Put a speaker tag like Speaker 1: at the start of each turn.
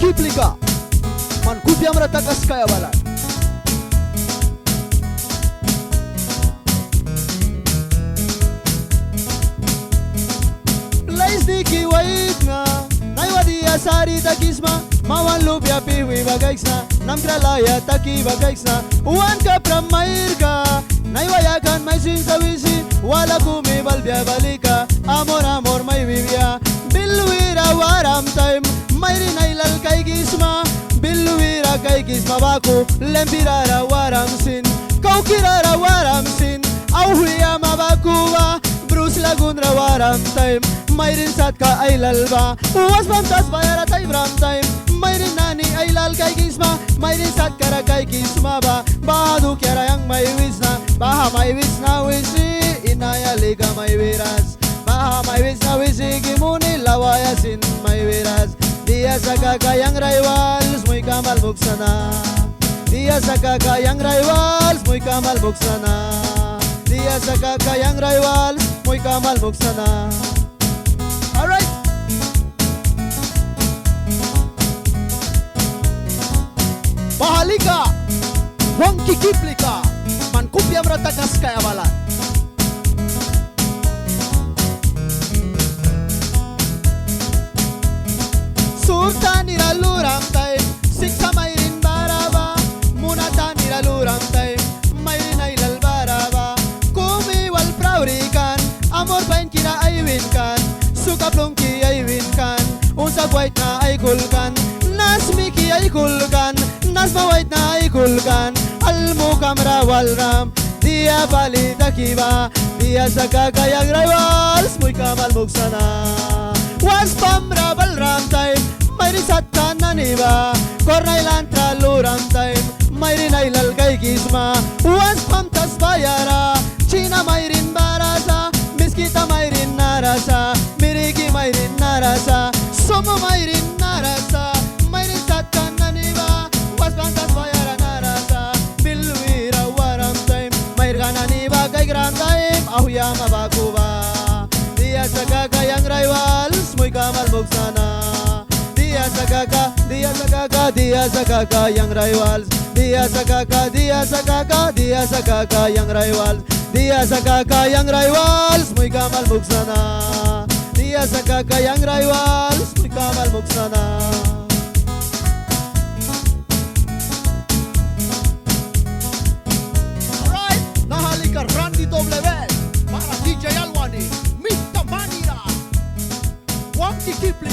Speaker 1: kiplika man kupia mratakas kaya balan. Place diki wait nga naiwadia sari takisma mawan lupia piwi bagaisna namkralaya taki bagaisna uwan ka pramairka naiwayakan may sinsawisi wala kumi balbia balika amor may vivia bilwira waram time mayri nailal kay gisma bilwira kay gisma baku lempirara waram sin kaukirara waram sin auhuya mabakuwa Bruce Lagundra waram time mayrin satka ay lalba was bantas bayara tay bram time mayrin nani ay lal kay gisma mayrin satkara kay gisma ba bahadu kyara yang may wisna baha may wisna wisi inaya liga may wiras baha may wisna wisi gimuni lawaya sin may wiras dia sa kakayang rivals muy kamal buksana dia sa kakayang rivals muy kamal buksana dia sa kakayang rivals muy kamal buksana. Alright. Bahalika, wang kikiplika, man kupya mratakas kaya balan. Surta niraluram time, siksa mayrin baraba, munata niraluram time, mayrin ay lalbaraba, kumi wal praurikan, amor pain kina ay winkan. Sukaplongki ay winkan Unsag white na ay kulkan Nasmiki ay kulkan Nasma white na ay kulkan Almu kamra walram Dia bali dakiba Dia sa kakayang rivals Muy kamal buksana Was pamra balram time Mayri satka naniba Kornailan traluram time Mayri nailal kay gisma Was pamtas bayara China mayrin barasa Miskita mayrin narasa Miriki mayrin narasa Somo mayrin narasa Mayrin satkan naniba Was bantas bayara narasa Bilwira waram time Mayrga naniba kay gram time Ahuya mabakuba Dia sa kakayang rivals Muy kamal buksana Dia sa kakayang rivals Dia sa kakayang rivals Dia sa kakayang rivals Muy kamal buksana Dia sa kakayang rivals Muy kamal buksana. Alright, nahalika Randy Doblevel para DJ Alwani Mita Manira Wang Kikipli